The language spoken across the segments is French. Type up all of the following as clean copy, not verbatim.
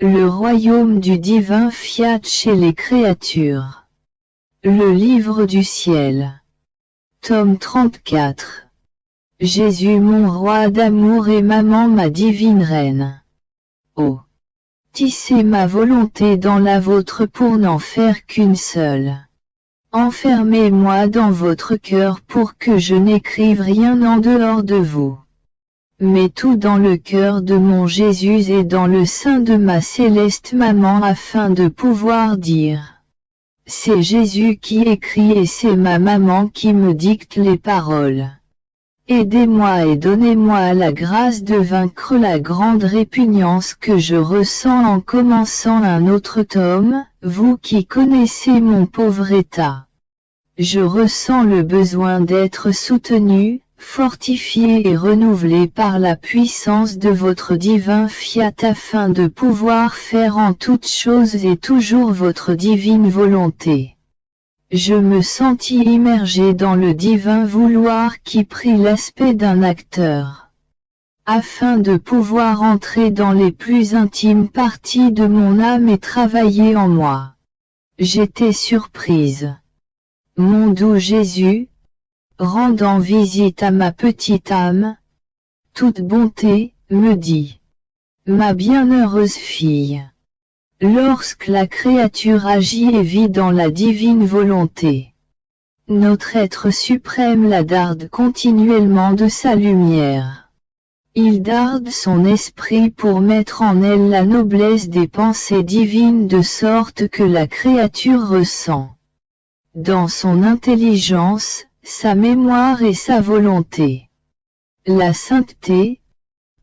Le royaume du divin fiat chez les créatures. Le livre du ciel. Tome 34. Jésus mon roi d'amour et maman ma divine reine. Oh! Tissez ma volonté dans la vôtre pour n'en faire qu'une seule. Enfermez-moi dans votre cœur pour que je n'écrive rien en dehors de vous. Mais tout dans le cœur de mon Jésus et dans le sein de ma céleste maman afin de pouvoir dire. C'est Jésus qui écrit et c'est ma maman qui me dicte les paroles. Aidez-moi et donnez-moi la grâce de vaincre la grande répugnance que je ressens en commençant un autre tome, vous qui connaissez mon pauvre état. Je ressens le besoin d'être soutenu, fortifié et renouvelé par la puissance de votre divin fiat afin de pouvoir faire en toutes choses et toujours votre divine volonté. Je me sentis immergé dans le divin vouloir qui prit l'aspect d'un acteur. Afin de pouvoir entrer dans les plus intimes parties de mon âme et travailler en moi. J'étais surprise. Mon doux Jésus, rendant visite à ma petite âme, toute bonté, me dit. Ma bienheureuse fille. Lorsque la créature agit et vit dans la divine volonté, notre être suprême la darde continuellement de sa lumière. Il darde son esprit pour mettre en elle la noblesse des pensées divines de sorte que la créature ressent, dans son intelligence, sa mémoire et sa volonté, la sainteté,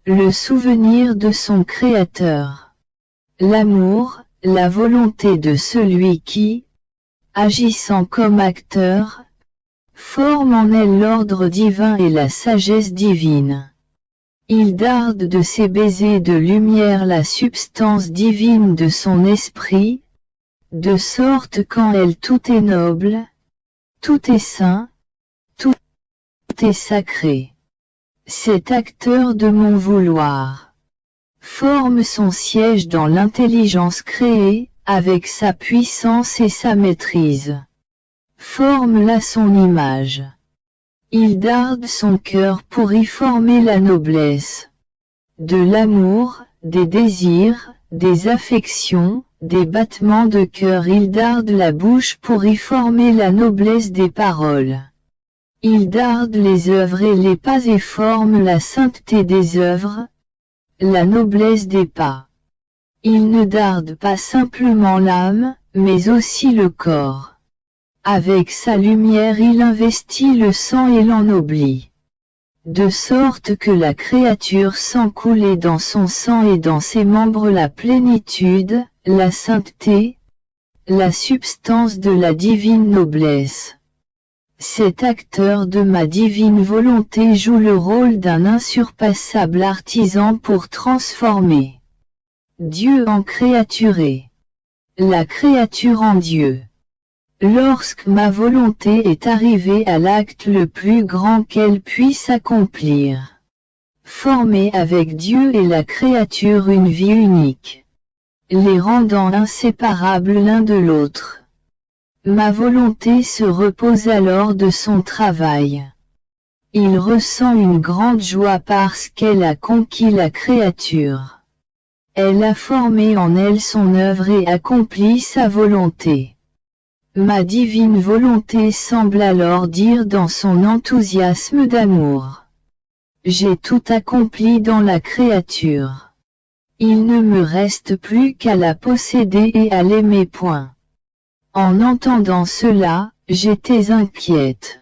le souvenir de son Créateur. L'amour, la volonté de celui qui, agissant comme acteur, forme en elle l'ordre divin et la sagesse divine. Il darde de ses baisers de lumière la substance divine de son esprit, de sorte qu'en elle tout est noble, tout est saint, tout est sacré. Cet acteur de mon vouloir forme son siège dans l'intelligence créée, avec sa puissance et sa maîtrise. Forme-la son image. Il darde son cœur pour y former la noblesse. De l'amour, des désirs, des affections, des battements de cœur il darde la bouche pour y former la noblesse des paroles. Il darde les œuvres et les pas et forme la sainteté des œuvres, la noblesse des pas. Il ne darde pas simplement l'âme, mais aussi le corps. Avec sa lumière il investit le sang et l'ennoblit. De sorte que la créature sent couler dans son sang et dans ses membres la plénitude, la sainteté, la substance de la divine noblesse. Cet acteur de ma divine volonté joue le rôle d'un insurpassable artisan pour transformer Dieu en créaturé, la créature en Dieu. Lorsque ma volonté est arrivée à l'acte le plus grand qu'elle puisse accomplir, former avec Dieu et la créature une vie unique, les rendant inséparables l'un de l'autre. Ma volonté se repose alors de son travail. Il ressent une grande joie parce qu'elle a conquis la créature. Elle a formé en elle son œuvre et accompli sa volonté. Ma divine volonté semble alors dire dans son enthousiasme d'amour. J'ai tout accompli dans la créature. Il ne me reste plus qu'à la posséder et à l'aimer. En entendant cela, j'étais inquiète.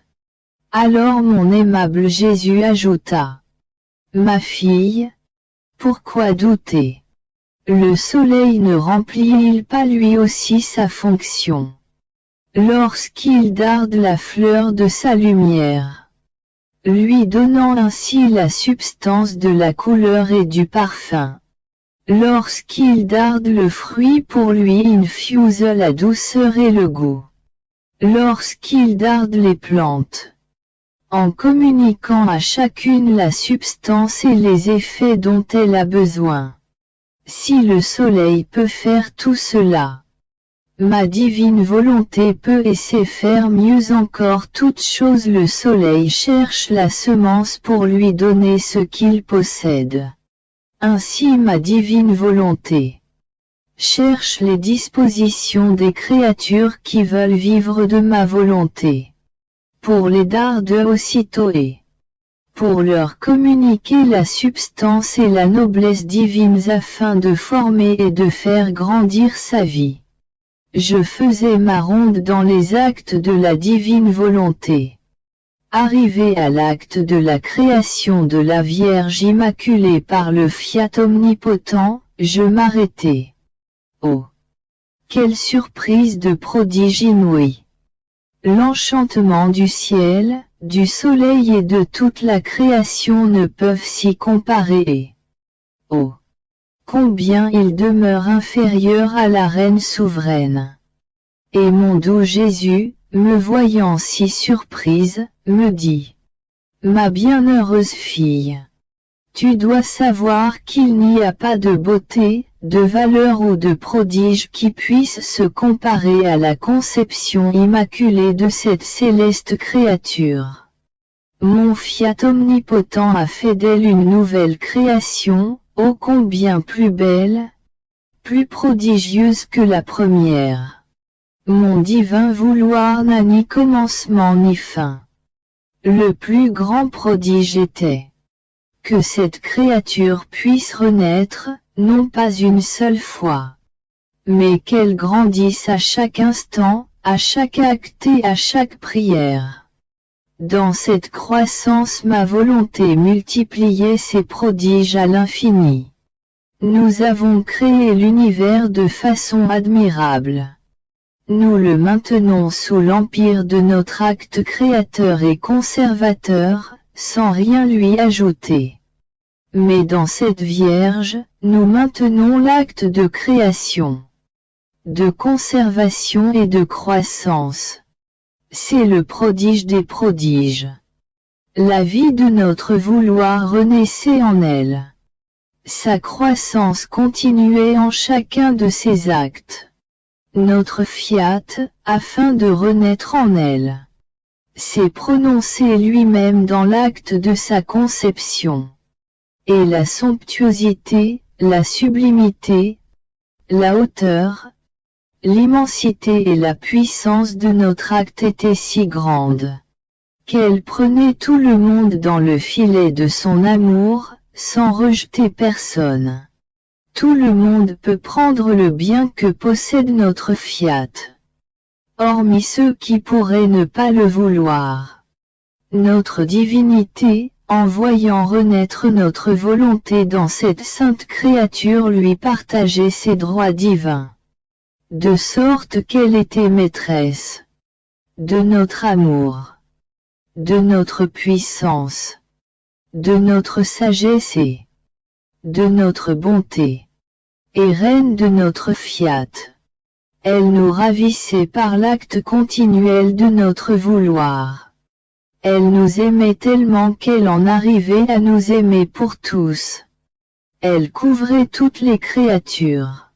Alors mon aimable Jésus ajouta. Ma fille, pourquoi douter? Le soleil ne remplit-il pas lui aussi sa fonction? Lorsqu'il darde la fleur de sa lumière, lui donnant ainsi la substance de la couleur et du parfum. Lorsqu'il darde le fruit pour lui infuse la douceur et le goût. Lorsqu'il darde les plantes, en communiquant à chacune la substance et les effets dont elle a besoin. Si le soleil peut faire tout cela, ma divine volonté peut et sait faire mieux encore toute chose. Le soleil cherche la semence pour lui donner ce qu'il possède. Ainsi ma divine volonté cherche les dispositions des créatures qui veulent vivre de ma volonté, pour les darder aussitôt et pour leur communiquer la substance et la noblesse divines afin de former et de faire grandir sa vie. Je faisais ma ronde dans les actes de la divine volonté. Arrivé à l'acte de la création de la Vierge Immaculée par le Fiat omnipotent, je m'arrêtai. Oh! Quelle surprise de prodige inouï! L'enchantement du ciel, du soleil et de toute la création ne peuvent s'y comparer et oh! Combien il demeure inférieur à la Reine souveraine. Et mon doux Jésus, me voyant si surprise, me dit: Ma bienheureuse fille, tu dois savoir qu'il n'y a pas de beauté, de valeur ou de prodige qui puisse se comparer à la conception immaculée de cette céleste créature. Mon Fiat omnipotent a fait d'elle une nouvelle création, ô combien plus belle, plus prodigieuse que la première. Mon divin vouloir n'a ni commencement ni fin. Le plus grand prodige était que cette créature puisse renaître, non pas une seule fois, mais qu'elle grandisse à chaque instant, à chaque acte et à chaque prière. Dans cette croissance ma volonté multipliait ses prodiges à l'infini. Nous avons créé l'univers de façon admirable. Nous le maintenons sous l'empire de notre acte créateur et conservateur, sans rien lui ajouter. Mais dans cette Vierge, nous maintenons l'acte de création, de conservation et de croissance. C'est le prodige des prodiges. La vie de notre vouloir renaissait en elle. Sa croissance continuait en chacun de ses actes. Notre Fiat, afin de renaître en elle, s'est prononcé lui-même dans l'acte de sa conception. Et la somptuosité, la sublimité, la hauteur, l'immensité et la puissance de notre acte étaient si grandes, qu'elle prenait tout le monde dans le filet de son amour, sans rejeter personne. Tout le monde peut prendre le bien que possède notre Fiat, hormis ceux qui pourraient ne pas le vouloir. Notre divinité, en voyant renaître notre volonté dans cette sainte créature, lui partageait ses droits divins, de sorte qu'elle était maîtresse de notre amour, de notre puissance, de notre sagesse et de notre bonté, et reine de notre Fiat. Elle nous ravissait par l'acte continuel de notre vouloir. Elle nous aimait tellement qu'elle en arrivait à nous aimer pour tous. Elle couvrait toutes les créatures.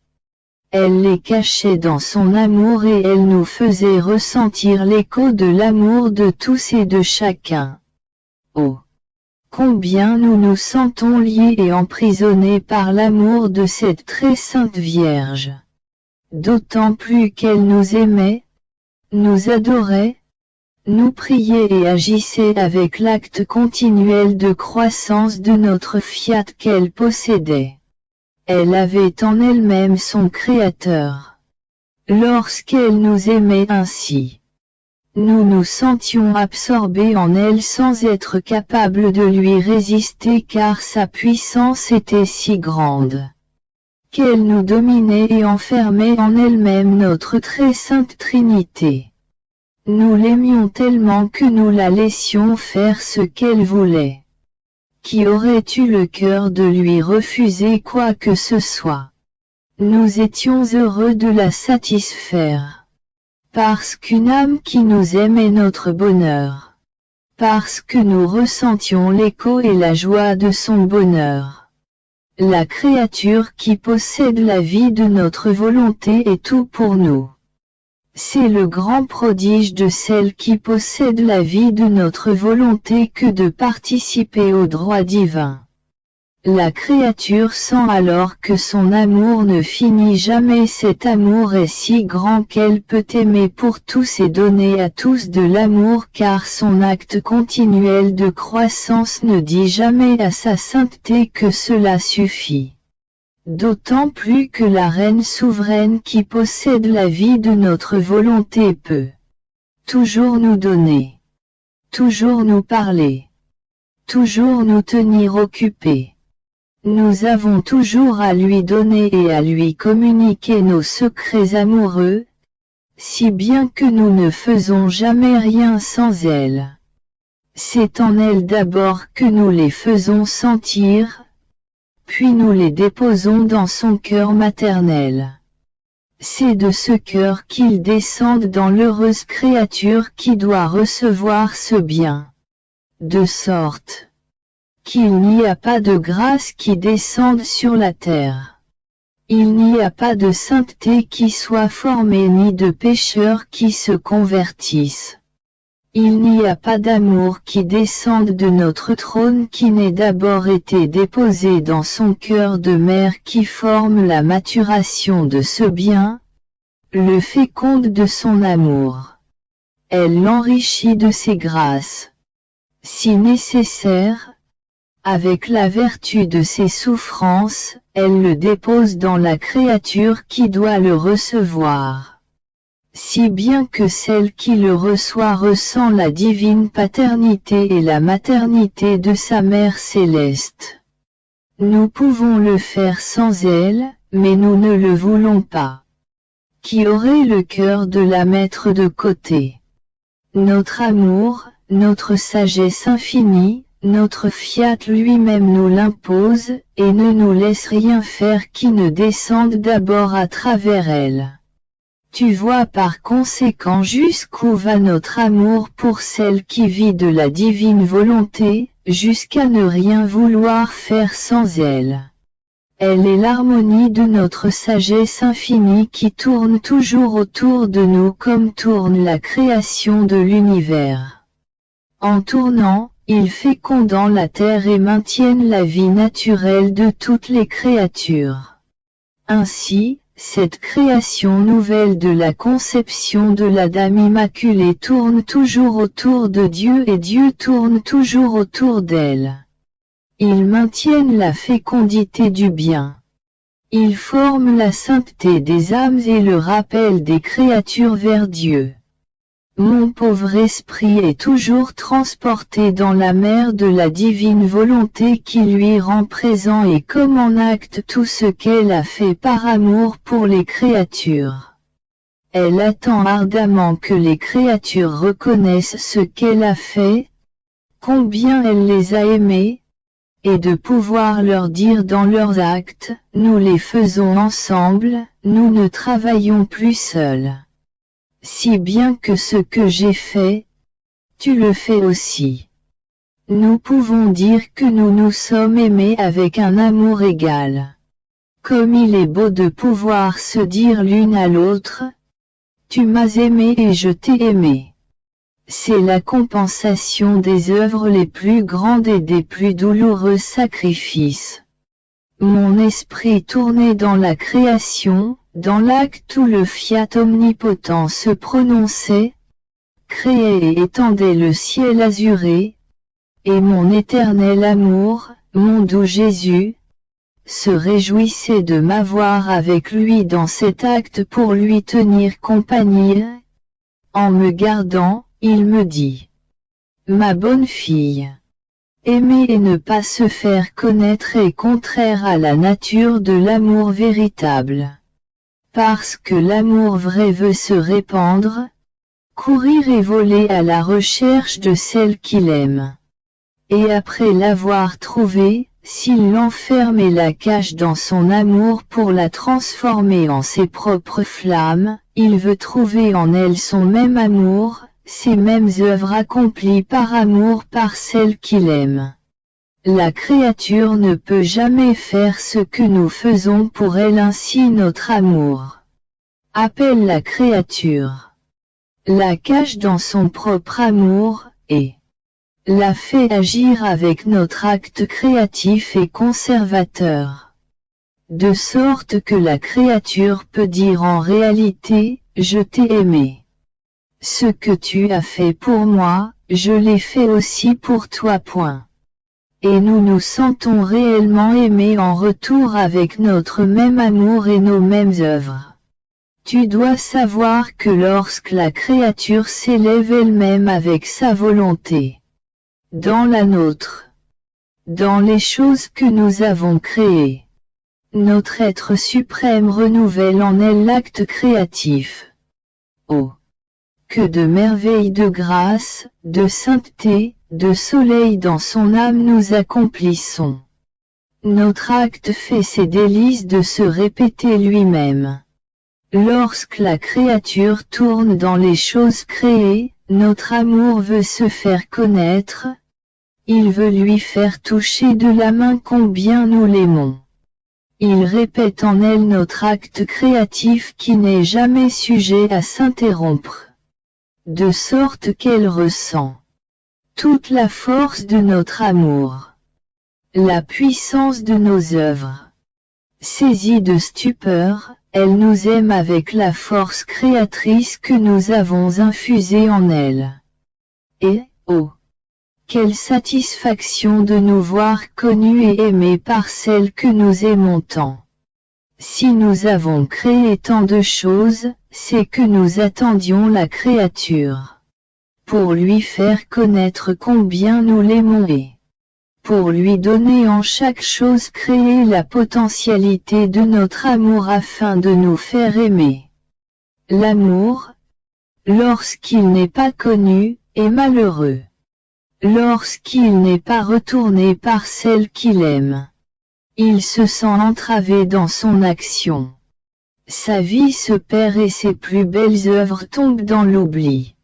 Elle les cachait dans son amour et elle nous faisait ressentir l'écho de l'amour de tous et de chacun. Oh! Combien nous nous sentons liés et emprisonnés par l'amour de cette très sainte Vierge. D'autant plus qu'elle nous aimait, nous adorait, nous priait et agissait avec l'acte continuel de croissance de notre Fiat qu'elle possédait. Elle avait en elle-même son Créateur. Lorsqu'elle nous aimait ainsi, nous nous sentions absorbés en elle sans être capables de lui résister car sa puissance était si grande qu'elle nous dominait et enfermait en elle-même notre très sainte Trinité. Nous l'aimions tellement que nous la laissions faire ce qu'elle voulait. Qui aurait eu le cœur de lui refuser quoi que ce soit? Nous étions heureux de la satisfaire. Parce qu'une âme qui nous aime est notre bonheur. Parce que nous ressentions l'écho et la joie de son bonheur. La créature qui possède la vie de notre volonté est tout pour nous. C'est le grand prodige de celle qui possède la vie de notre volonté que de participer au droit divin. La créature sent alors que son amour ne finit jamais. Cet amour est si grand qu'elle peut aimer pour tous et donner à tous de l'amour, car son acte continuel de croissance ne dit jamais à sa sainteté que cela suffit. D'autant plus que la reine souveraine qui possède la vie de notre volonté peut toujours nous donner, toujours nous parler, toujours nous tenir occupés. Nous avons toujours à lui donner et à lui communiquer nos secrets amoureux, si bien que nous ne faisons jamais rien sans elle. C'est en elle d'abord que nous les faisons sentir, puis nous les déposons dans son cœur maternel. C'est de ce cœur qu'ils descendent dans l'heureuse créature qui doit recevoir ce bien. De sorte qu'il n'y a pas de grâce qui descende sur la terre. Il n'y a pas de sainteté qui soit formée ni de pécheurs qui se convertissent. Il n'y a pas d'amour qui descende de notre trône qui n'ait d'abord été déposé dans son cœur de mère qui forme la maturation de ce bien, le féconde de son amour. Elle l'enrichit de ses grâces. Si nécessaire, avec la vertu de ses souffrances, elle le dépose dans la créature qui doit le recevoir. Si bien que celle qui le reçoit ressent la divine paternité et la maternité de sa mère céleste. Nous pouvons le faire sans elle, mais nous ne le voulons pas. Qui aurait le cœur de la mettre de côté? Notre amour, notre sagesse infinie, notre fiat lui-même nous l'impose, et ne nous laisse rien faire qui ne descende d'abord à travers elle. Tu vois par conséquent jusqu'où va notre amour pour celle qui vit de la divine volonté, jusqu'à ne rien vouloir faire sans elle. Elle est l'harmonie de notre sagesse infinie qui tourne toujours autour de nous comme tourne la création de l'univers. En tournant, ils fécondent la terre et maintiennent la vie naturelle de toutes les créatures. Ainsi, cette création nouvelle de la conception de la Dame Immaculée tourne toujours autour de Dieu et Dieu tourne toujours autour d'elle. Ils maintiennent la fécondité du bien. Ils forment la sainteté des âmes et le rappel des créatures vers Dieu. Mon pauvre esprit est toujours transporté dans la mer de la divine volonté qui lui rend présent et comme en acte tout ce qu'elle a fait par amour pour les créatures. Elle attend ardemment que les créatures reconnaissent ce qu'elle a fait, combien elle les a aimés, et de pouvoir leur dire dans leurs actes, nous les faisons ensemble, nous ne travaillons plus seuls. Si bien que ce que j'ai fait, tu le fais aussi. Nous pouvons dire que nous nous sommes aimés avec un amour égal. Comme il est beau de pouvoir se dire l'une à l'autre, tu m'as aimé et je t'ai aimé. C'est la compensation des œuvres les plus grandes et des plus douloureux sacrifices. Mon esprit tournait dans la création, dans l'acte où le fiat omnipotent se prononçait, créait et étendait le ciel azuré, et mon éternel amour, mon doux Jésus, se réjouissait de m'avoir avec lui dans cet acte pour lui tenir compagnie. En me gardant, il me dit: Ma bonne fille, aimer et ne pas se faire connaître est contraire à la nature de l'amour véritable. Parce que l'amour vrai veut se répandre, courir et voler à la recherche de celle qu'il aime. Et après l'avoir trouvée, s'il l'enferme et la cache dans son amour pour la transformer en ses propres flammes, il veut trouver en elle son même amour, ces mêmes œuvres accomplies par amour par celle qu'il aime. La créature ne peut jamais faire ce que nous faisons pour elle, ainsi notre amour appelle la créature, la cache dans son propre amour, et la fait agir avec notre acte créatif et conservateur. De sorte que la créature peut dire en réalité, je t'ai aimé. Ce que tu as fait pour moi, je l'ai fait aussi pour toi. Et nous nous sentons réellement aimés en retour avec notre même amour et nos mêmes œuvres. Tu dois savoir que lorsque la créature s'élève elle-même avec sa volonté, dans la nôtre, dans les choses que nous avons créées, notre être suprême renouvelle en elle l'acte créatif. Oh! Que de merveilles de grâce, de sainteté, de soleil dans son âme nous accomplissons. Notre acte fait ses délices de se répéter lui-même. Lorsque la créature tourne dans les choses créées, notre amour veut se faire connaître, il veut lui faire toucher de la main combien nous l'aimons. Il répète en elle notre acte créatif qui n'est jamais sujet à s'interrompre, de sorte qu'elle ressent toute la force de notre amour, la puissance de nos œuvres. Saisie de stupeur, elle nous aime avec la force créatrice que nous avons infusée en elle. Et, oh! Quelle satisfaction de nous voir connus et aimés par celle que nous aimons tant. Si nous avons créé tant de choses, c'est que nous attendions la créature, pour lui faire connaître combien nous l'aimons et pour lui donner en chaque chose créée la potentialité de notre amour afin de nous faire aimer. L'amour, lorsqu'il n'est pas connu, est malheureux. Lorsqu'il n'est pas retourné par celle qu'il aime, il se sent entravé dans son action. Sa vie se perd et ses plus belles œuvres tombent dans l'oubli.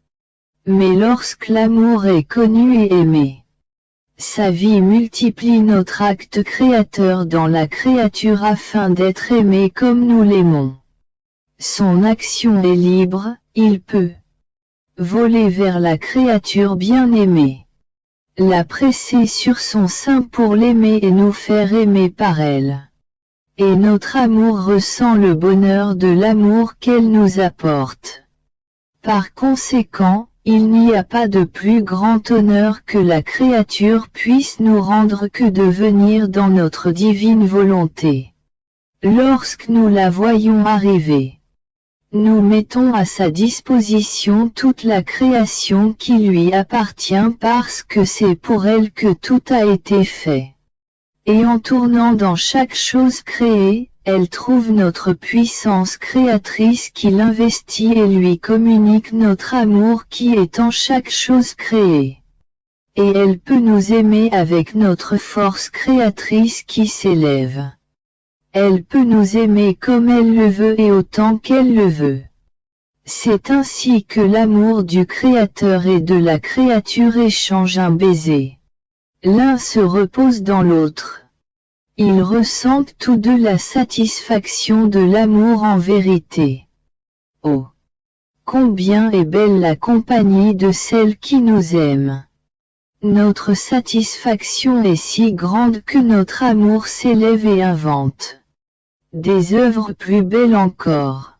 Mais lorsque l'amour est connu et aimé, sa vie multiplie notre acte créateur dans la créature afin d'être aimé comme nous l'aimons. Son action est libre, il peut voler vers la créature bien-aimée, la presser sur son sein pour l'aimer et nous faire aimer par elle. Et notre amour ressent le bonheur de l'amour qu'elle nous apporte. Par conséquent, il n'y a pas de plus grand honneur que la créature puisse nous rendre que de venir dans notre divine volonté. Lorsque nous la voyons arriver, nous mettons à sa disposition toute la création qui lui appartient parce que c'est pour elle que tout a été fait. Et en tournant dans chaque chose créée, elle trouve notre puissance créatrice qui l'investit et lui communique notre amour qui est en chaque chose créée. Et elle peut nous aimer avec notre force créatrice qui s'élève. Elle peut nous aimer comme elle le veut et autant qu'elle le veut. C'est ainsi que l'amour du Créateur et de la créature échange un baiser. L'un se repose dans l'autre. Ils ressentent tous deux la satisfaction de l'amour en vérité. Oh! Combien est belle la compagnie de celle qui nous aime! Notre satisfaction est si grande que notre amour s'élève et invente des œuvres plus belles encore,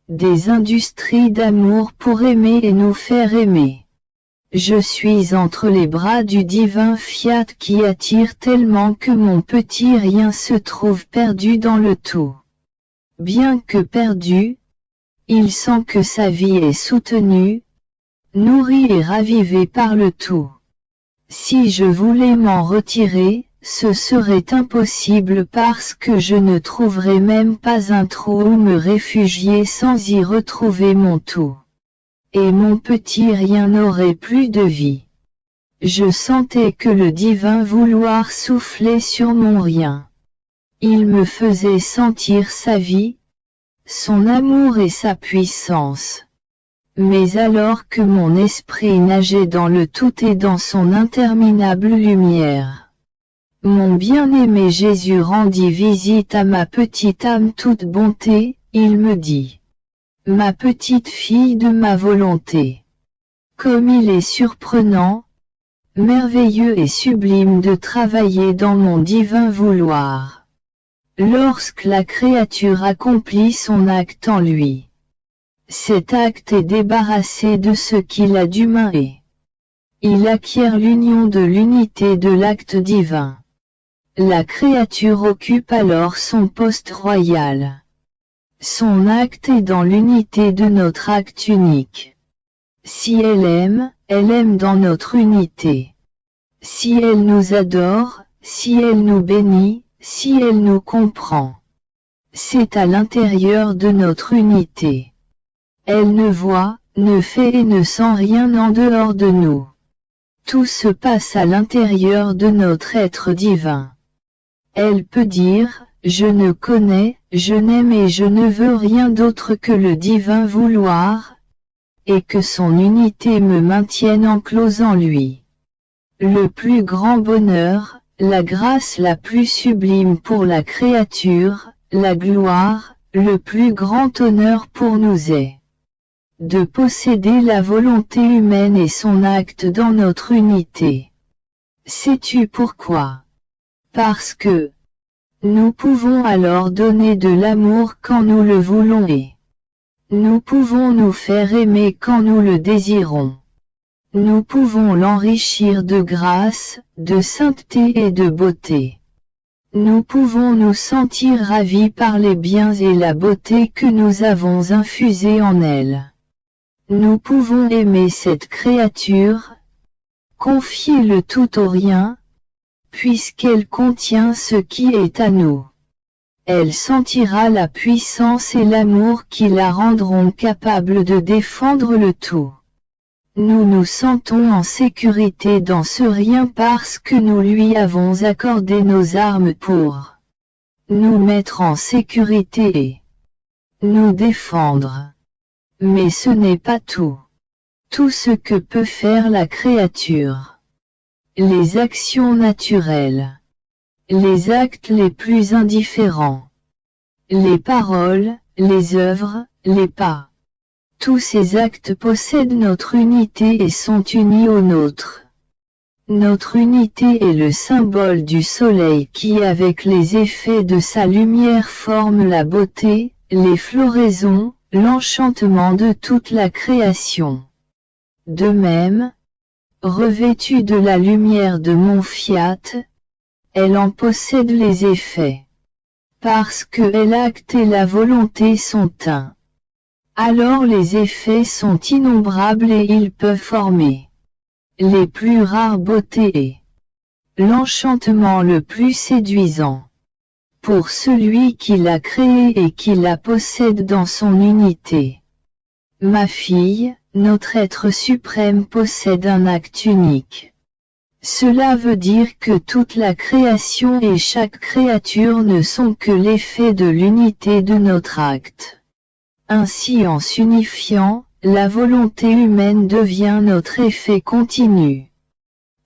des industries d'amour pour aimer et nous faire aimer. Je suis entre les bras du divin Fiat qui attire tellement que mon petit rien se trouve perdu dans le tout. Bien que perdu, il sent que sa vie est soutenue, nourrie et ravivée par le tout. Si je voulais m'en retirer, ce serait impossible parce que je ne trouverais même pas un trou où me réfugier sans y retrouver mon tout. Et mon petit rien n'aurait plus de vie. Je sentais que le divin vouloir soufflait sur mon rien. Il me faisait sentir sa vie, son amour et sa puissance. Mais alors que mon esprit nageait dans le tout et dans son interminable lumière, Mon bien-aimé Jésus rendit visite à ma petite âme toute bonté, il me dit. Ma petite fille de ma volonté. Comme il est surprenant, merveilleux et sublime de travailler dans mon divin vouloir. Lorsque la créature accomplit son acte en lui, cet acte est débarrassé de ce qu'il a d'humain et il acquiert l'union de l'unité de l'acte divin. La créature occupe alors son poste royal. Son acte est dans l'unité de notre acte unique. Si elle aime dans notre unité. Si elle nous adore, si elle nous bénit, si elle nous comprend. C'est à l'intérieur de notre unité. Elle ne voit, ne fait et ne sent rien en dehors de nous. Tout se passe à l'intérieur de notre être divin. Elle peut dire, je ne connais, je n'aime et je ne veux rien d'autre que le divin vouloir, et que son unité me maintienne enclose en lui. Le plus grand bonheur, la grâce la plus sublime pour la créature, la gloire, le plus grand honneur pour nous est de posséder la volonté humaine et son acte dans notre unité. Sais-tu pourquoi? Parce que nous pouvons alors donner de l'amour quand nous le voulons et nous pouvons nous faire aimer quand nous le désirons. Nous pouvons l'enrichir de grâce, de sainteté et de beauté. Nous pouvons nous sentir ravis par les biens et la beauté que nous avons infusés en elle. Nous pouvons aimer cette créature, confier le tout au rien, puisqu'elle contient ce qui est à nous. Elle sentira la puissance et l'amour qui la rendront capable de défendre le tout. Nous nous sentons en sécurité dans ce rien parce que nous lui avons accordé nos armes pour nous mettre en sécurité et nous défendre. Mais ce n'est pas tout. Tout ce que peut faire la créature. Les actions naturelles. Les actes les plus indifférents. Les paroles, les œuvres, les pas. Tous ces actes possèdent notre unité et sont unis au nôtre. Notre unité est le symbole du soleil qui avec les effets de sa lumière forme la beauté, les floraisons, l'enchantement de toute la création. De même, revêtue de la lumière de mon fiat, elle en possède les effets. Parce que elle acte et la volonté sont un. Alors les effets sont innombrables et ils peuvent former les plus rares beautés et l'enchantement le plus séduisant. Pour celui qui l'a créé et qui la possède dans son unité. Ma fille, notre être suprême possède un acte unique. Cela veut dire que toute la création et chaque créature ne sont que l'effet de l'unité de notre acte. Ainsi en s'unifiant, la volonté humaine devient notre effet continu.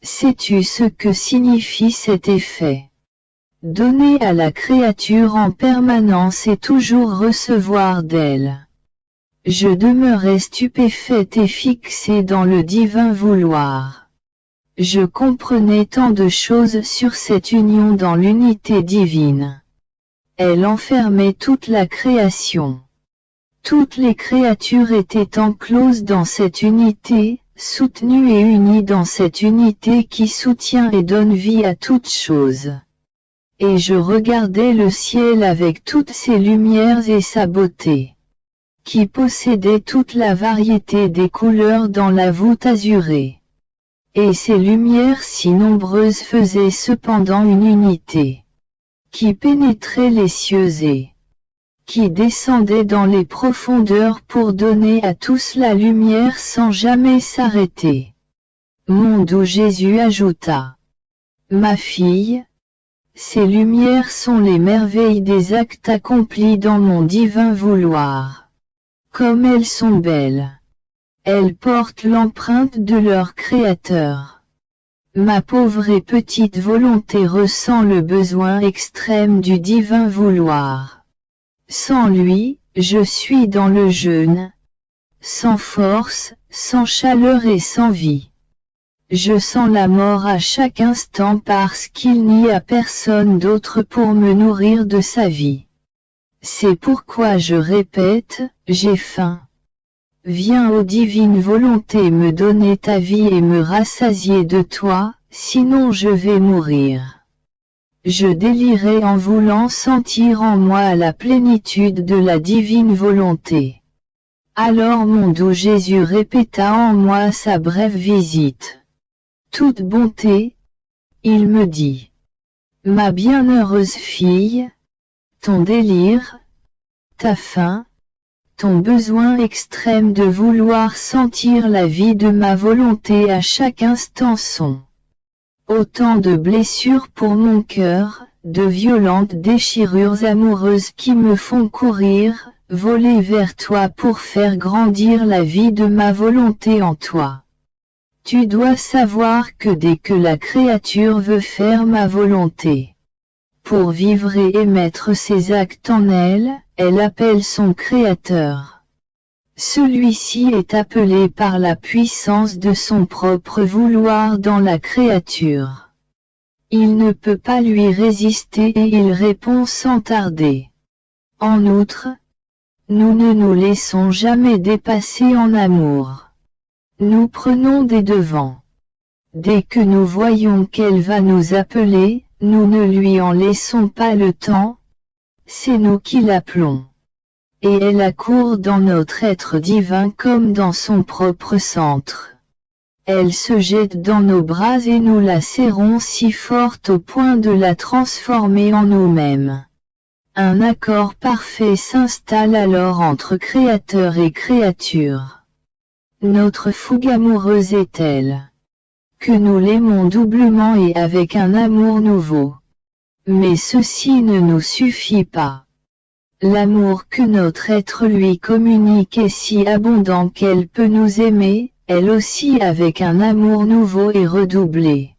Sais-tu ce que signifie cet effet? Donner à la créature en permanence et toujours recevoir d'elle. Je demeurais stupéfaite et fixée dans le divin vouloir. Je comprenais tant de choses sur cette union dans l'unité divine. Elle enfermait toute la création. Toutes les créatures étaient encloses dans cette unité, soutenues et unies dans cette unité qui soutient et donne vie à toutes choses. Et je regardais le ciel avec toutes ses lumières et sa beauté, qui possédait toute la variété des couleurs dans la voûte azurée. Et ces lumières si nombreuses faisaient cependant une unité, qui pénétrait les cieux et qui descendait dans les profondeurs pour donner à tous la lumière sans jamais s'arrêter. Monde où Jésus ajouta, « Ma fille, ces lumières sont les merveilles des actes accomplis dans mon divin vouloir. Comme elles sont belles. Elles portent l'empreinte de leur Créateur. Ma pauvre et petite volonté ressent le besoin extrême du divin vouloir. Sans lui, je suis dans le jeûne, sans force, sans chaleur et sans vie. Je sens la mort à chaque instant parce qu'il n'y a personne d'autre pour me nourrir de sa vie. C'est pourquoi je répète, j'ai faim. Viens ô divine volonté me donner ta vie et me rassasier de toi, sinon je vais mourir. Je délirais en voulant sentir en moi la plénitude de la divine volonté. Alors mon doux Jésus répéta en moi sa brève visite. Toute bonté, il me dit. Ma bienheureuse fille, ton délire, ta faim, ton besoin extrême de vouloir sentir la vie de ma volonté à chaque instant sont autant de blessures pour mon cœur, de violentes déchirures amoureuses qui me font courir, voler vers toi pour faire grandir la vie de ma volonté en toi. Tu dois savoir que dès que la créature veut faire ma volonté, pour vivre et émettre ses actes en elle, elle appelle son Créateur. Celui-ci est appelé par la puissance de son propre vouloir dans la créature. Il ne peut pas lui résister et il répond sans tarder. En outre, nous ne nous laissons jamais dépasser en amour. Nous prenons des devants. Dès que nous voyons qu'elle va nous appeler, nous ne lui en laissons pas le temps, c'est nous qui l'appelons. Et elle accourt dans notre être divin comme dans son propre centre. Elle se jette dans nos bras et nous la serrons si forte au point de la transformer en nous-mêmes. Un accord parfait s'installe alors entre créateur et créature. Notre fougue amoureuse est telle que nous l'aimons doublement et avec un amour nouveau. Mais ceci ne nous suffit pas. L'amour que notre être lui communique est si abondant qu'elle peut nous aimer, elle aussi avec un amour nouveau et redoublé.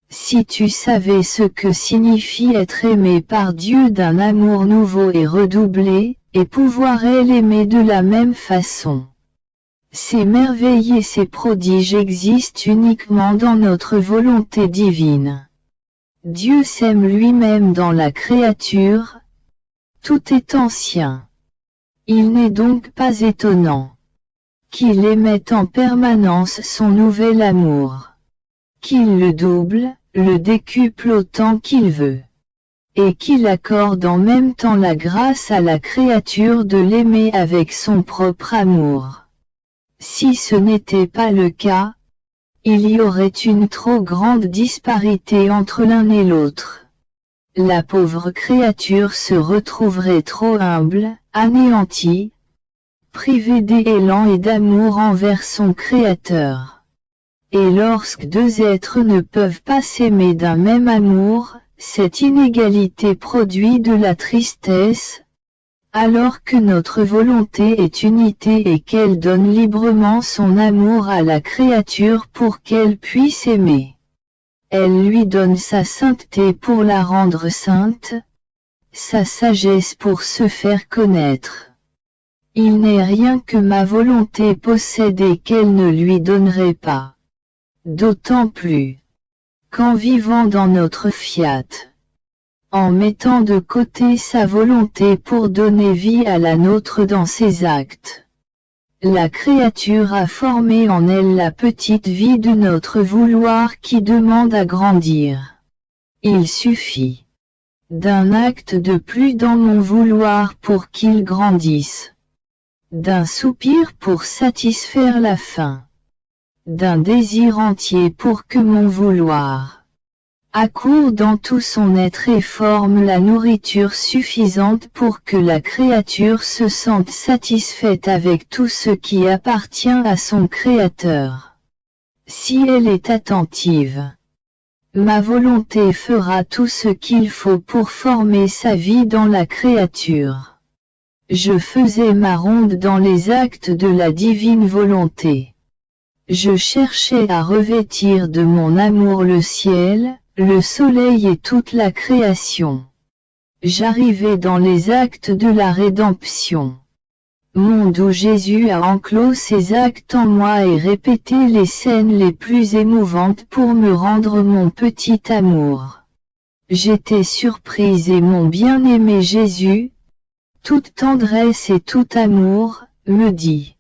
Si tu savais ce que signifie être aimé par Dieu d'un amour nouveau et redoublé, et pouvoir l'aimer de la même façon. Ces merveilles et ces prodiges existent uniquement dans notre volonté divine. Dieu s'aime lui-même dans la créature. Tout est ancien. Il n'est donc pas étonnant qu'il émette en permanence son nouvel amour, qu'il le double, le décuple autant qu'il veut, et qu'il accorde en même temps la grâce à la créature de l'aimer avec son propre amour. Si ce n'était pas le cas, il y aurait une trop grande disparité entre l'un et l'autre. La pauvre créature se retrouverait trop humble, anéantie, privée d'élan et d'amour envers son Créateur. Et lorsque deux êtres ne peuvent pas s'aimer d'un même amour, cette inégalité produit de la tristesse, alors que notre volonté est unité et qu'elle donne librement son amour à la créature pour qu'elle puisse aimer. Elle lui donne sa sainteté pour la rendre sainte, sa sagesse pour se faire connaître. Il n'est rien que ma volonté possède et qu'elle ne lui donnerait pas. D'autant plus qu'en vivant dans notre fiat, en mettant de côté sa volonté pour donner vie à la nôtre dans ses actes, la créature a formé en elle la petite vie de notre vouloir qui demande à grandir. Il suffit d'un acte de plus dans mon vouloir pour qu'il grandisse, d'un soupir pour satisfaire la faim, d'un désir entier pour que mon vouloir accourt dans tout son être et forme la nourriture suffisante pour que la créature se sente satisfaite avec tout ce qui appartient à son Créateur. Si elle est attentive, ma volonté fera tout ce qu'il faut pour former sa vie dans la créature. Je faisais ma ronde dans les actes de la divine volonté. je cherchais à revêtir de mon amour le ciel, le soleil et toute la création. J'arrivais dans les actes de la rédemption. Monde où Jésus a enclos ses actes en moi et répété les scènes les plus émouvantes pour me rendre mon petit amour. J'étais surprise et mon bien-aimé Jésus, toute tendresse et tout amour, me dit: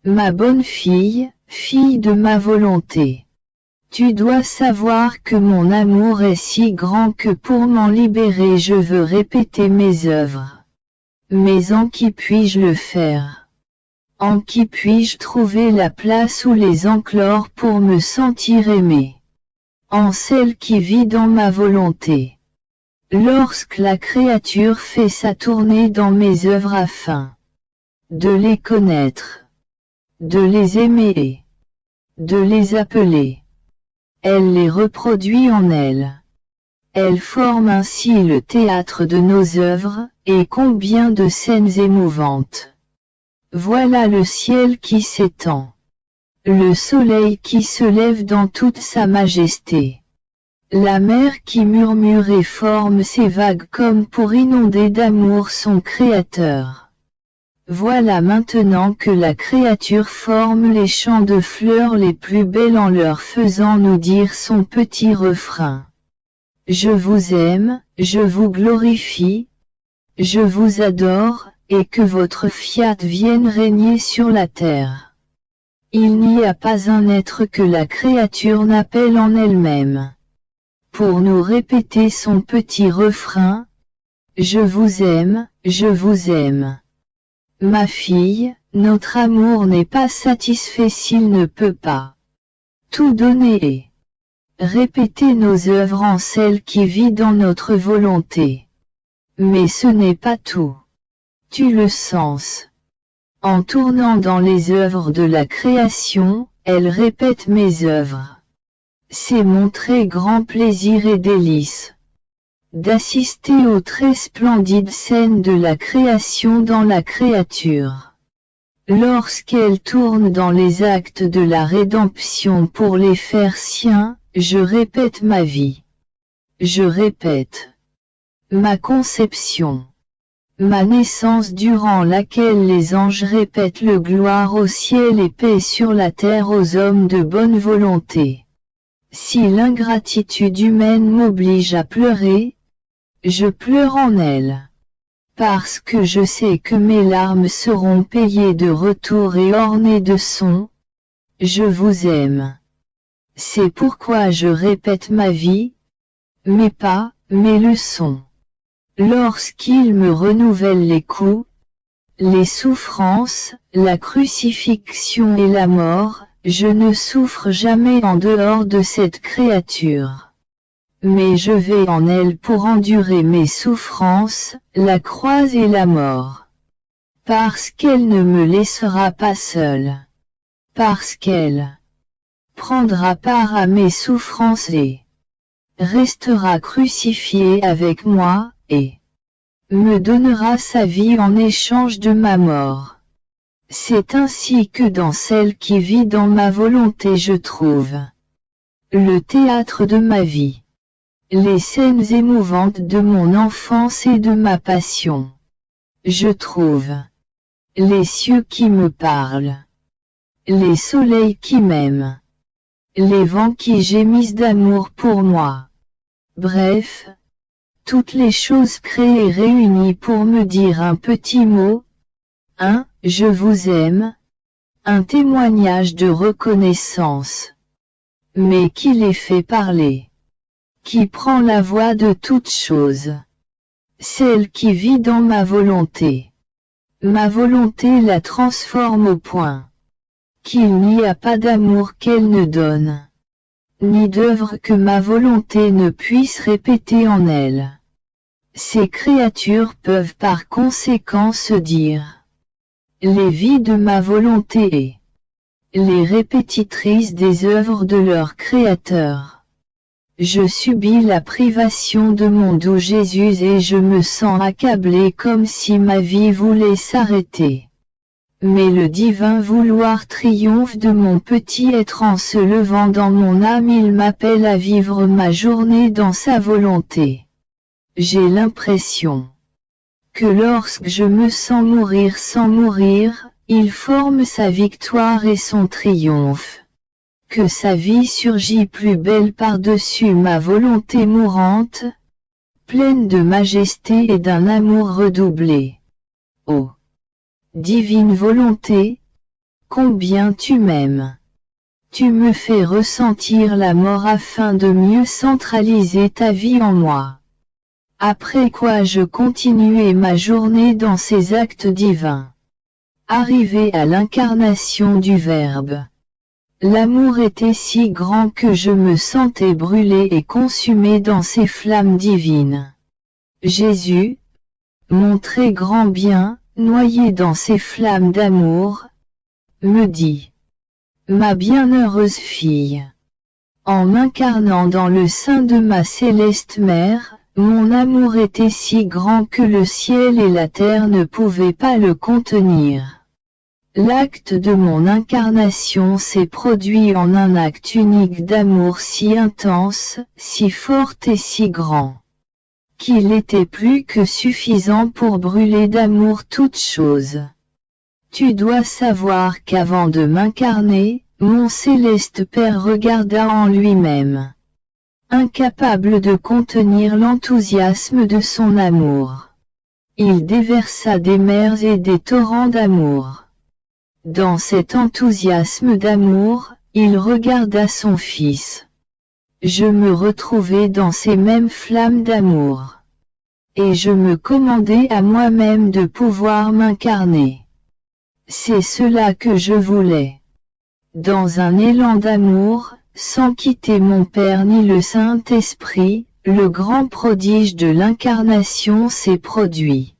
Ma bonne fille, fille de ma volonté. Tu dois savoir que mon amour est si grand que pour m'en libérer je veux répéter mes œuvres. Mais en qui puis-je le faire? En qui puis-je trouver la place ou les enclores pour me sentir aimé? En celle qui vit dans ma volonté. Lorsque la créature fait sa tournée dans mes œuvres afin de les connaître, de les aimer, de les appeler, elle les reproduit en elle. Elle forme ainsi le théâtre de nos œuvres, et combien de scènes émouvantes. Voilà le ciel qui s'étend. Le soleil qui se lève dans toute sa majesté. La mer qui murmure et forme ses vagues comme pour inonder d'amour son Créateur. Voilà maintenant que la créature forme les champs de fleurs les plus belles en leur faisant nous dire son petit refrain. Je vous aime, je vous glorifie, je vous adore, et que votre fiat vienne régner sur la terre. Il n'y a pas un être que la créature n'appelle en elle-même. Pour nous répéter son petit refrain, je vous aime, je vous aime. Ma fille, notre amour n'est pas satisfait s'il ne peut pas tout donner et répéter nos œuvres en celle qui vit dans notre volonté. Mais ce n'est pas tout. Tu le sens. En tournant dans les œuvres de la création, elle répète mes œuvres. C'est mon très grand plaisir et délice d'assister aux très splendides scènes de la création dans la créature. Lorsqu'elle tourne dans les actes de la rédemption pour les faire siens, je répète ma vie. Je répète ma conception. Ma naissance durant laquelle les anges répètent le gloire au ciel et paix sur la terre aux hommes de bonne volonté. Si l'ingratitude humaine m'oblige à pleurer, je pleure en elle. Parce que je sais que mes larmes seront payées de retour et ornées de sons. Je vous aime. C'est pourquoi je répète ma vie, mes pas, mes leçons. Lorsqu'il me renouvelle les coups, les souffrances, la crucifixion et la mort, je ne souffre jamais en dehors de cette créature. Mais je vais en elle pour endurer mes souffrances, la croix et la mort. Parce qu'elle ne me laissera pas seule. Parce qu'elle prendra part à mes souffrances et restera crucifiée avec moi, et me donnera sa vie en échange de ma mort. C'est ainsi que dans celle qui vit dans ma volonté je trouve le théâtre de ma vie. Les scènes émouvantes de mon enfance et de ma passion. Je trouve les cieux qui me parlent, les soleils qui m'aiment, les vents qui gémissent d'amour pour moi. Bref, toutes les choses créées réunies pour me dire un petit mot, un « je vous aime », un témoignage de reconnaissance. Mais qui les fait parler? Qui prend la voix de toutes choses. Celle qui vit dans ma volonté. Ma volonté la transforme au point qu'il n'y a pas d'amour qu'elle ne donne, ni d'œuvre que ma volonté ne puisse répéter en elle. Ces créatures peuvent par conséquent se dire les vies de ma volonté et les répétitrices des œuvres de leur Créateur. Je subis la privation de mon doux Jésus et je me sens accablé comme si ma vie voulait s'arrêter. mais le divin vouloir triomphe de mon petit être en se levant dans mon âme. Il m'appelle à vivre ma journée dans sa volonté. J'ai l'impression que lorsque je me sens mourir sans mourir, il forme sa victoire et son triomphe. Que sa vie surgit plus belle par-dessus ma volonté mourante, pleine de majesté et d'un amour redoublé. Ô divine volonté, combien tu m'aimes! Tu me fais ressentir la mort afin de mieux centraliser ta vie en moi. Après quoi je continuais ma journée dans ces actes divins. Arrivé à l'incarnation du Verbe. L'amour était si grand que je me sentais brûlé et consumé dans ces flammes divines. Jésus, mon très grand bien, noyé dans ces flammes d'amour, me dit, ma bienheureuse fille, en m'incarnant dans le sein de ma céleste mère, mon amour était si grand que le ciel et la terre ne pouvaient pas le contenir. L'acte de mon incarnation s'est produit en un acte unique d'amour si intense, si fort et si grand, qu'il était plus que suffisant pour brûler d'amour toute chose. Tu dois savoir qu'avant de m'incarner, mon céleste Père regarda en lui-même, incapable de contenir l'enthousiasme de son amour. Il déversa des mers et des torrents d'amour. Dans cet enthousiasme d'amour, il regarda son Fils. Je me retrouvai dans ces mêmes flammes d'amour. Et je me commandai à moi-même de pouvoir m'incarner. C'est cela que je voulais. Dans un élan d'amour, sans quitter mon Père ni le Saint-Esprit, le grand prodige de l'incarnation s'est produit.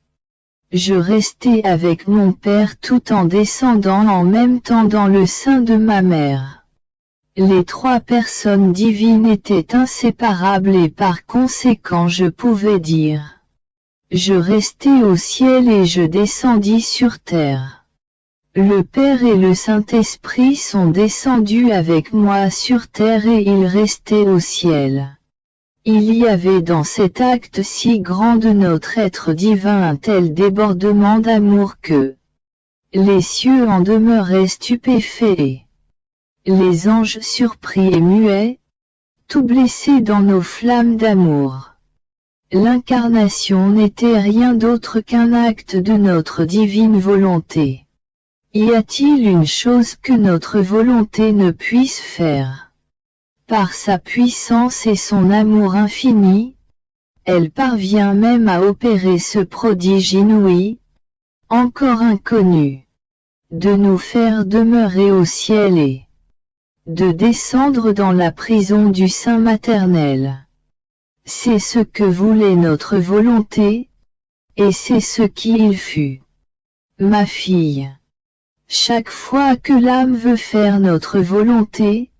Je restais avec mon Père tout en descendant en même temps dans le sein de ma mère. Les trois personnes divines étaient inséparables et par conséquent je pouvais dire. Je restai au ciel et je descendis sur terre. Le Père et le Saint-Esprit sont descendus avec moi sur terre et ils restaient au ciel. Il y avait dans cet acte si grand de notre être divin un tel débordement d'amour que les cieux en demeuraient stupéfaits et les anges surpris et muets, tout blessés dans nos flammes d'amour. L'incarnation n'était rien d'autre qu'un acte de notre divine volonté. Y a-t-il une chose que notre volonté ne puisse faire ? Par sa puissance et son amour infini, elle parvient même à opérer ce prodige inouï, encore inconnu, de nous faire demeurer au ciel et de descendre dans la prison du sein maternel. C'est ce que voulait notre volonté, et c'est ce qui il fut. Ma fille, chaque fois que l'âme veut faire notre volonté,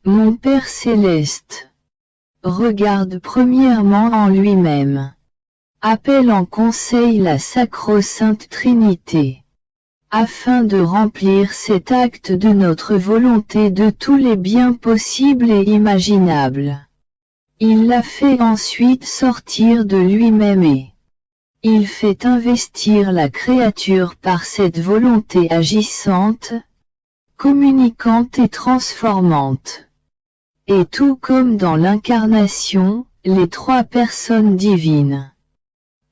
mon Père céleste regarde premièrement en lui-même, appelle en conseil la sacro-sainte Trinité, afin de remplir cet acte de notre volonté de tous les biens possibles et imaginables. Il la fait ensuite sortir de lui-même et il fait investir la créature par cette volonté agissante, communicante et transformante. Et tout comme dans l'incarnation, les trois personnes divines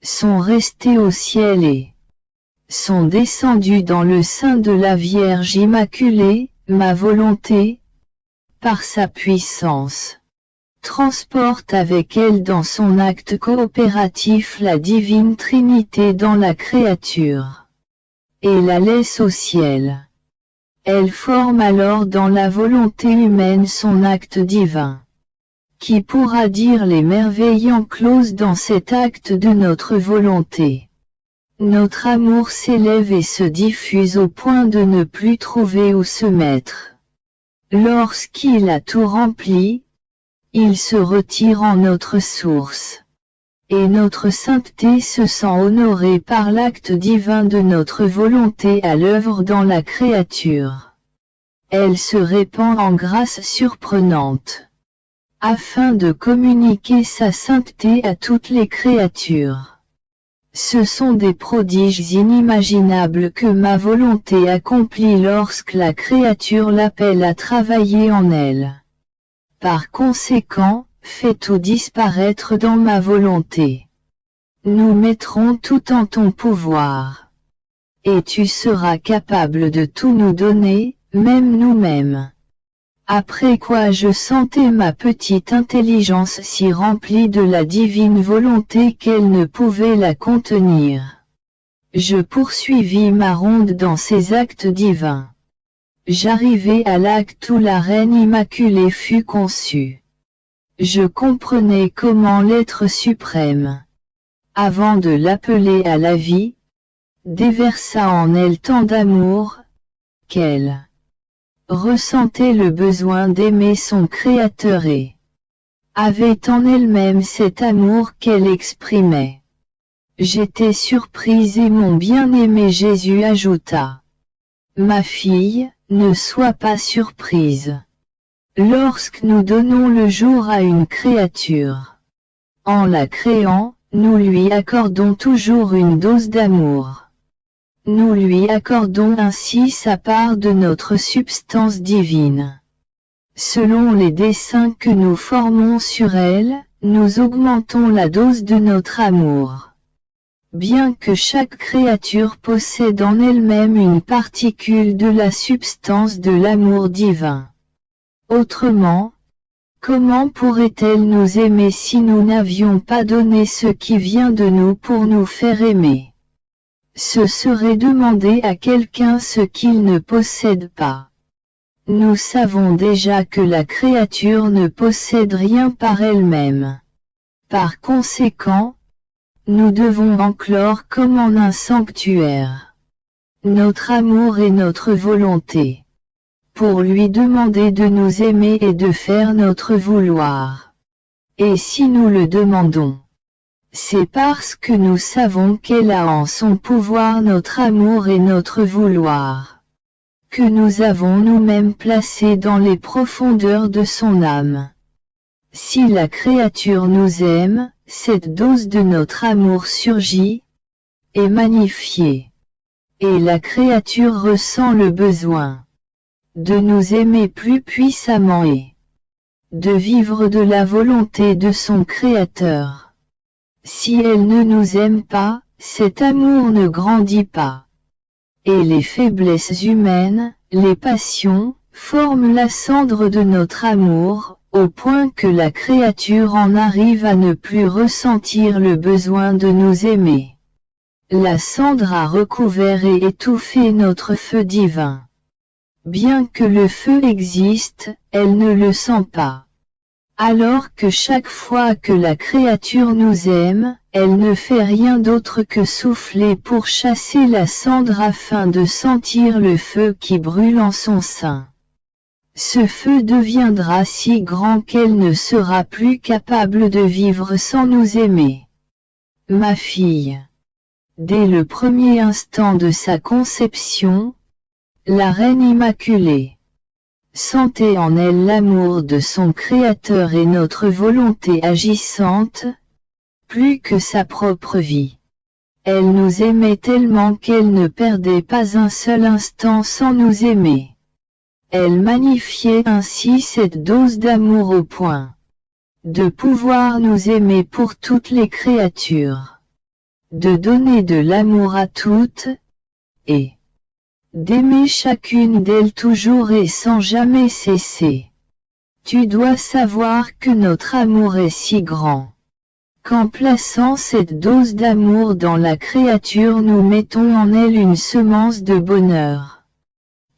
sont restées au ciel et sont descendues dans le sein de la Vierge Immaculée, ma volonté, par sa puissance, transporte avec elle dans son acte coopératif la divine Trinité dans la créature, et la laisse au ciel. Elle forme alors dans la volonté humaine son acte divin. Qui pourra dire les merveilles encloses dans cet acte de notre volonté? Notre amour s'élève et se diffuse au point de ne plus trouver où se mettre. Lorsqu'il a tout rempli, il se retire en notre source. et notre sainteté se sent honorée par l'acte divin de notre volonté à l'œuvre dans la créature. Elle se répand en grâce surprenante, afin de communiquer sa sainteté à toutes les créatures. Ce sont des prodiges inimaginables que ma volonté accomplit lorsque la créature l'appelle à travailler en elle. Par conséquent, fais tout disparaître dans ma volonté. Nous mettrons tout en ton pouvoir. Et tu seras capable de tout nous donner, même nous-mêmes. Après quoi je sentais ma petite intelligence si remplie de la divine volonté qu'elle ne pouvait la contenir. Je poursuivis ma ronde dans ces actes divins. J'arrivai à l'acte où la Reine Immaculée fut conçue. Je comprenais comment l'être suprême, avant de l'appeler à la vie, déversa en elle tant d'amour, qu'elle ressentait le besoin d'aimer son Créateur et avait en elle-même cet amour qu'elle exprimait. J'étais surprise et mon bien-aimé Jésus ajouta: Ma fille, ne sois pas surprise. Lorsque nous donnons le jour à une créature, en la créant, nous lui accordons toujours une dose d'amour. Nous lui accordons ainsi sa part de notre substance divine. Selon les desseins que nous formons sur elle, nous augmentons la dose de notre amour. Bien que chaque créature possède en elle-même une particule de la substance de l'amour divin. Autrement, comment pourrait-elle nous aimer si nous n'avions pas donné ce qui vient de nous pour nous faire aimer? Ce serait demander à quelqu'un ce qu'il ne possède pas. Nous savons déjà que la créature ne possède rien par elle-même. Par conséquent, nous devons enclore comme en un sanctuaire notre amour et notre volonté, pour lui demander de nous aimer et de faire notre vouloir. Et si nous le demandons, c'est parce que nous savons qu'elle a en son pouvoir notre amour et notre vouloir, que nous avons nous-mêmes placés dans les profondeurs de son âme. Si la créature nous aime, cette dose de notre amour surgit, est magnifiée, et la créature ressent le besoin de nous aimer plus puissamment et de vivre de la volonté de son Créateur. Si elle ne nous aime pas, cet amour ne grandit pas. Et les faiblesses humaines, les passions, forment la cendre de notre amour, au point que la créature en arrive à ne plus ressentir le besoin de nous aimer. La cendre a recouvert et étouffé notre feu divin. Bien que le feu existe, elle ne le sent pas. Alors que chaque fois que la créature nous aime, elle ne fait rien d'autre que souffler pour chasser la cendre afin de sentir le feu qui brûle en son sein. Ce feu deviendra si grand qu'elle ne sera plus capable de vivre sans nous aimer. Ma fille. Dès le premier instant de sa conception, la Reine Immaculée sentait en elle l'amour de son Créateur et notre volonté agissante, plus que sa propre vie. Elle nous aimait tellement qu'elle ne perdait pas un seul instant sans nous aimer. Elle magnifiait ainsi cette dose d'amour au point de pouvoir nous aimer pour toutes les créatures, de donner de l'amour à toutes, et d'aimer chacune d'elles toujours et sans jamais cesser. Tu dois savoir que notre amour est si grand, qu'en plaçant cette dose d'amour dans la créature nous mettons en elle une semence de bonheur.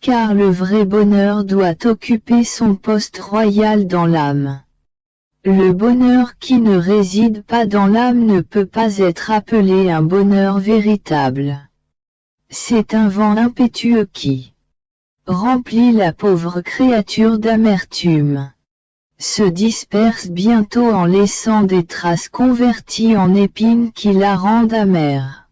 Car le vrai bonheur doit occuper son poste royal dans l'âme. Le bonheur qui ne réside pas dans l'âme ne peut pas être appelé un bonheur véritable. C'est un vent impétueux qui remplit la pauvre créature d'amertume. se disperse bientôt en laissant des traces converties en épines qui la rendent amère.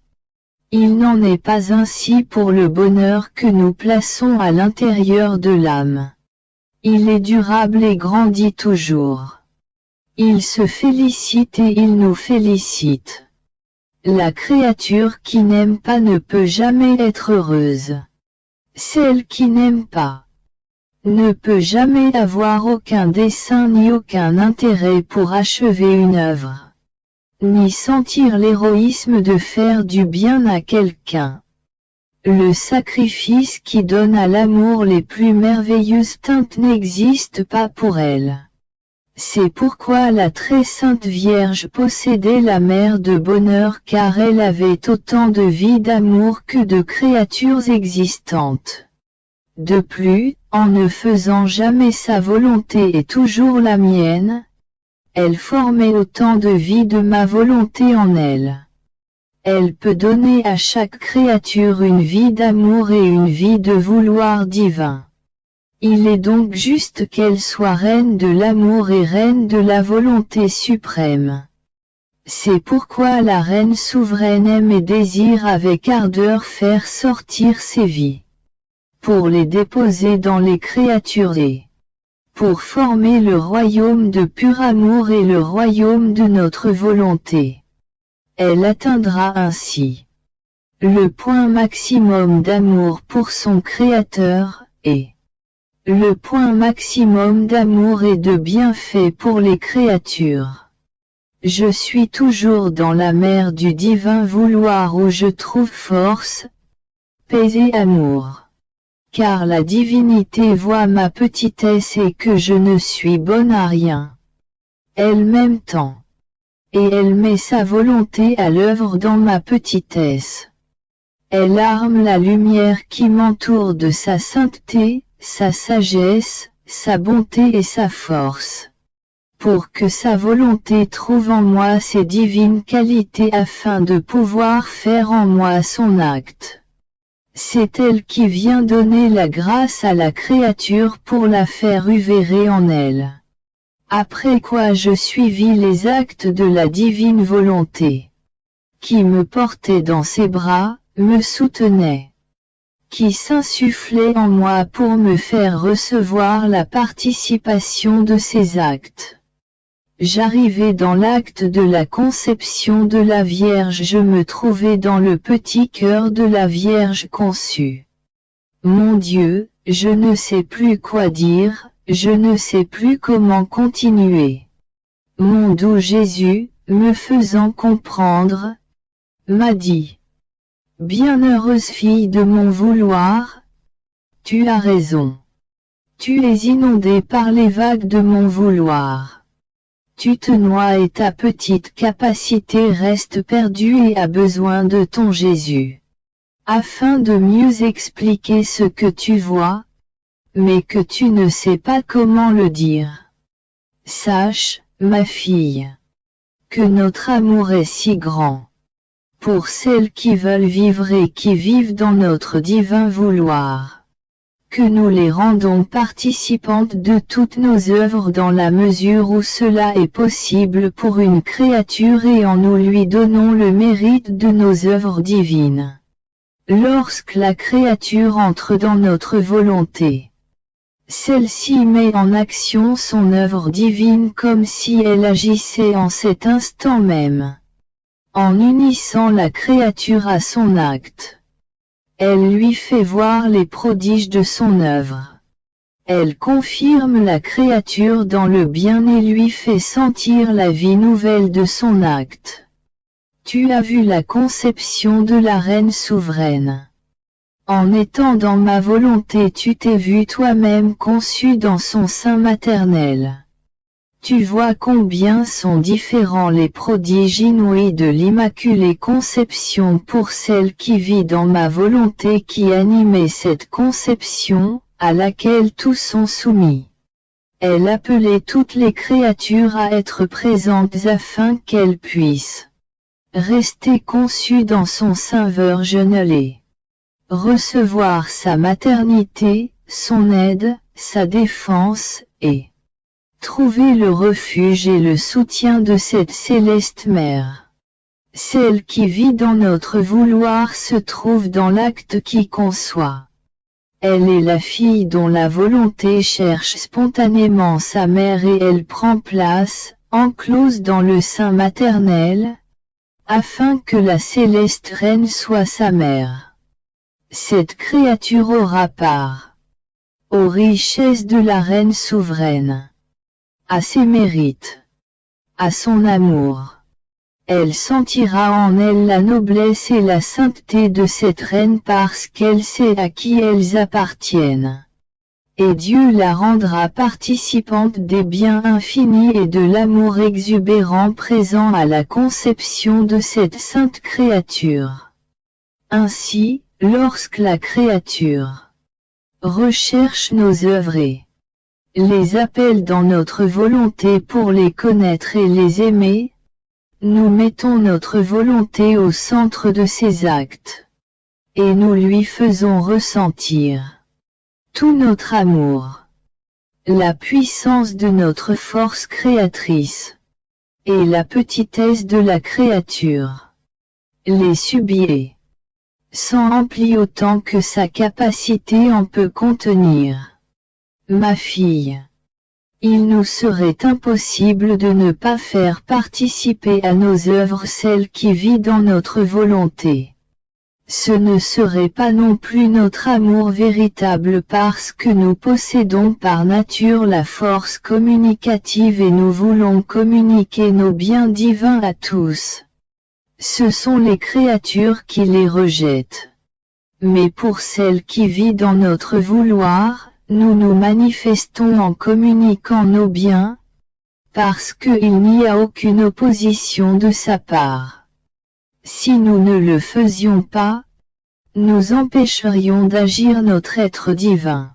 Il n'en est pas ainsi pour le bonheur que nous plaçons à l'intérieur de l'âme. Il est durable et grandit toujours. Il se félicite et il nous félicite. La créature qui n'aime pas ne peut jamais être heureuse. Celle qui n'aime pas ne peut jamais avoir aucun dessein ni aucun intérêt pour achever une œuvre, ni sentir l'héroïsme de faire du bien à quelqu'un. Le sacrifice qui donne à l'amour les plus merveilleuses teintes n'existe pas pour elle. C'est pourquoi la très sainte Vierge possédait la mer de bonheur car elle avait autant de vie d'amour que de créatures existantes. De plus, en ne faisant jamais sa volonté et toujours la mienne, elle formait autant de vie de ma volonté en elle. Elle peut donner à chaque créature une vie d'amour et une vie de vouloir divin. Il est donc juste qu'elle soit reine de l'amour et reine de la volonté suprême. C'est pourquoi la reine souveraine aime et désire avec ardeur faire sortir ses vies, pour les déposer dans les créatures et pour former le royaume de pur amour et le royaume de notre volonté. Elle atteindra ainsi le point maximum d'amour pour son Créateur, et le point maximum d'amour et de bienfait pour les créatures. Je suis toujours dans la mer du divin vouloir où je trouve force, paix et amour. Car la divinité voit ma petitesse et que je ne suis bonne à rien. Elle m'aime tant. Et elle met sa volonté à l'œuvre dans ma petitesse. Elle arme la lumière qui m'entoure de sa sainteté, sa sagesse, sa bonté et sa force, pour que sa volonté trouve en moi ses divines qualités afin de pouvoir faire en moi son acte. C'est elle qui vient donner la grâce à la créature pour la faire uvrer en elle. Après quoi je suivis les actes de la divine volonté, qui me portait dans ses bras, me soutenait, qui s'insufflait en moi pour me faire recevoir la participation de ses actes. J'arrivai dans l'acte de la conception de la Vierge, je me trouvais dans le petit cœur de la Vierge conçue. Mon Dieu, je ne sais plus quoi dire, je ne sais plus comment continuer. Mon doux Jésus, me faisant comprendre, m'a dit: Bienheureuse fille de mon vouloir, tu as raison. Tu es inondée par les vagues de mon vouloir. Tu te noies et ta petite capacité reste perdue et a besoin de ton Jésus, afin de mieux expliquer ce que tu vois, mais que tu ne sais pas comment le dire. Sache, ma fille, que notre amour est si grand, pour celles qui veulent vivre et qui vivent dans notre divin vouloir, que nous les rendons participantes de toutes nos œuvres dans la mesure où cela est possible pour une créature et en nous lui donnons le mérite de nos œuvres divines. Lorsque la créature entre dans notre volonté, celle-ci met en action son œuvre divine comme si elle agissait en cet instant même, en unissant la créature à son acte. Elle lui fait voir les prodiges de son œuvre. Elle confirme la créature dans le bien et lui fait sentir la vie nouvelle de son acte. Tu as vu la conception de la Reine souveraine. En étant dans ma volonté, tu t'es vu toi-même conçu dans son sein maternel. Tu vois combien sont différents les prodiges inouïs de l'Immaculée Conception pour celle qui vit dans ma volonté qui animait cette conception, à laquelle tous sont soumis. Elle appelait toutes les créatures à être présentes afin qu'elles puissent rester conçues dans son sein virginal, recevoir sa maternité, son aide, sa défense, et Trouvez le refuge et le soutien de cette céleste mère. Celle qui vit dans notre vouloir se trouve dans l'acte qui conçoit. Elle est la fille dont la volonté cherche spontanément sa mère et elle prend place, enclose dans le sein maternel, afin que la céleste reine soit sa mère. Cette créature aura part aux richesses de la reine souveraine, à ses mérites, à son amour. Elle sentira en elle la noblesse et la sainteté de cette reine parce qu'elle sait à qui elles appartiennent. Et Dieu la rendra participante des biens infinis et de l'amour exubérant présent à la conception de cette sainte créature. Ainsi, lorsque la créature recherche nos œuvres et les appelle dans notre volonté pour les connaître et les aimer, nous mettons notre volonté au centre de ses actes, et nous lui faisons ressentir tout notre amour, la puissance de notre force créatrice, et la petitesse de la créature. Les subir s'en remplit autant que sa capacité en peut contenir. Ma fille, il nous serait impossible de ne pas faire participer à nos œuvres celle qui vit dans notre volonté. Ce ne serait pas non plus notre amour véritable parce que nous possédons par nature la force communicative et nous voulons communiquer nos biens divins à tous. Ce sont les créatures qui les rejettent. Mais pour celle qui vit dans notre vouloir, nous nous manifestons en communiquant nos biens, parce qu'il n'y a aucune opposition de sa part. Si nous ne le faisions pas, nous empêcherions d'agir notre être divin.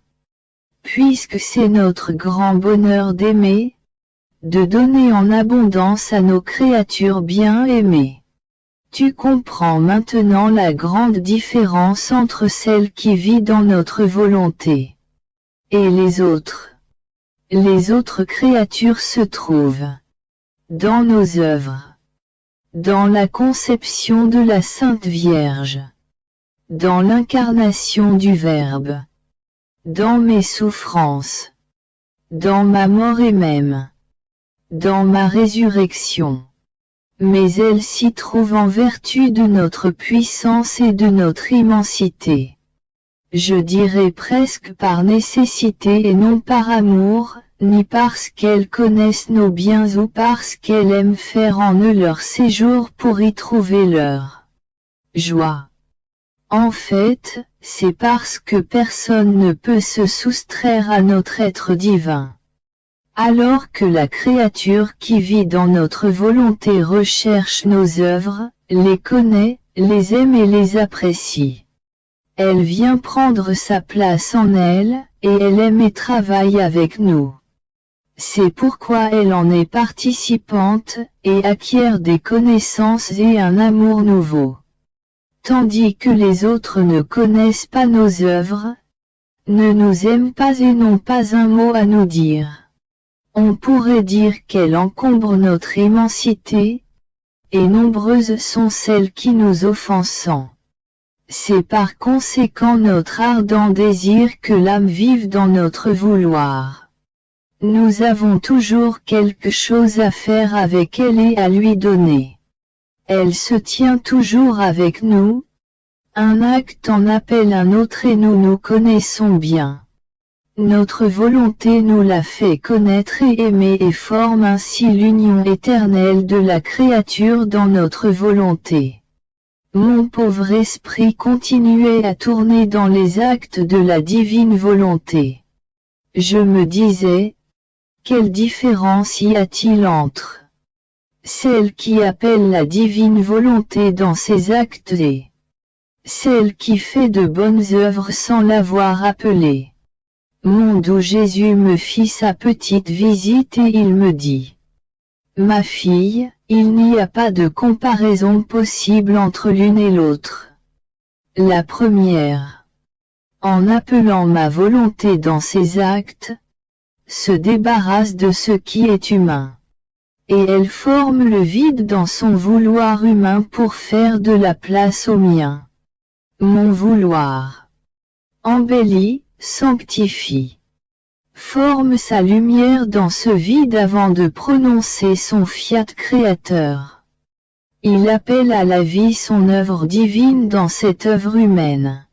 Puisque c'est notre grand bonheur d'aimer, de donner en abondance à nos créatures bien-aimées. Tu comprends maintenant la grande différence entre celle qui vit dans notre volonté et les autres. Les autres créatures se trouvent dans nos œuvres, dans la conception de la Sainte Vierge, dans l'incarnation du Verbe, dans mes souffrances, dans ma mort et même dans ma résurrection. Mais elles s'y trouvent en vertu de notre puissance et de notre immensité. Je dirais presque par nécessité et non par amour, ni parce qu'elles connaissent nos biens ou parce qu'elles aiment faire en eux leur séjour pour y trouver leur joie. En fait, c'est parce que personne ne peut se soustraire à notre être divin. Alors que la créature qui vit dans notre volonté recherche nos œuvres, les connaît, les aime et les apprécie. Elle vient prendre sa place en elle, et elle aime et travaille avec nous. C'est pourquoi elle en est participante, et acquiert des connaissances et un amour nouveau. Tandis que les autres ne connaissent pas nos œuvres, ne nous aiment pas et n'ont pas un mot à nous dire. On pourrait dire qu'elle encombre notre immensité, et nombreuses sont celles qui nous offensent. C'est par conséquent notre ardent désir que l'âme vive dans notre vouloir. Nous avons toujours quelque chose à faire avec elle et à lui donner. Elle se tient toujours avec nous. Un acte en appelle un autre et nous nous connaissons bien. Notre volonté nous l'a fait connaître et aimer et forme ainsi l'union éternelle de la créature dans notre volonté. Mon pauvre esprit continuait à tourner dans les actes de la divine volonté. Je me disais, quelle différence y a-t-il entre celle qui appelle la divine volonté dans ses actes et celle qui fait de bonnes œuvres sans l'avoir appelée. Monde où Jésus me fit sa petite visite et il me dit: Ma fille, il n'y a pas de comparaison possible entre l'une et l'autre. La première, en appelant ma volonté dans ses actes, se débarrasse de ce qui est humain. Et elle forme le vide dans son vouloir humain pour faire de la place au mien. Mon vouloir embellit, sanctifie. Forme sa lumière dans ce vide avant de prononcer son fiat créateur. Il appelle à la vie son œuvre divine dans cette œuvre humaine.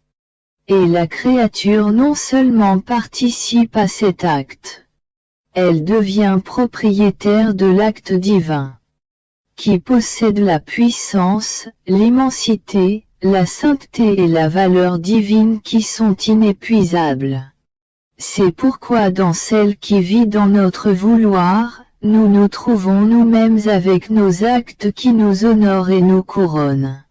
Et la créature non seulement participe à cet acte, elle devient propriétaire de l'acte divin, qui possède la puissance, l'immensité, la sainteté et la valeur divine qui sont inépuisables. C'est pourquoi dans celle qui vit dans notre vouloir, nous nous trouvons nous-mêmes avec nos actes qui nous honorent et nous couronnent.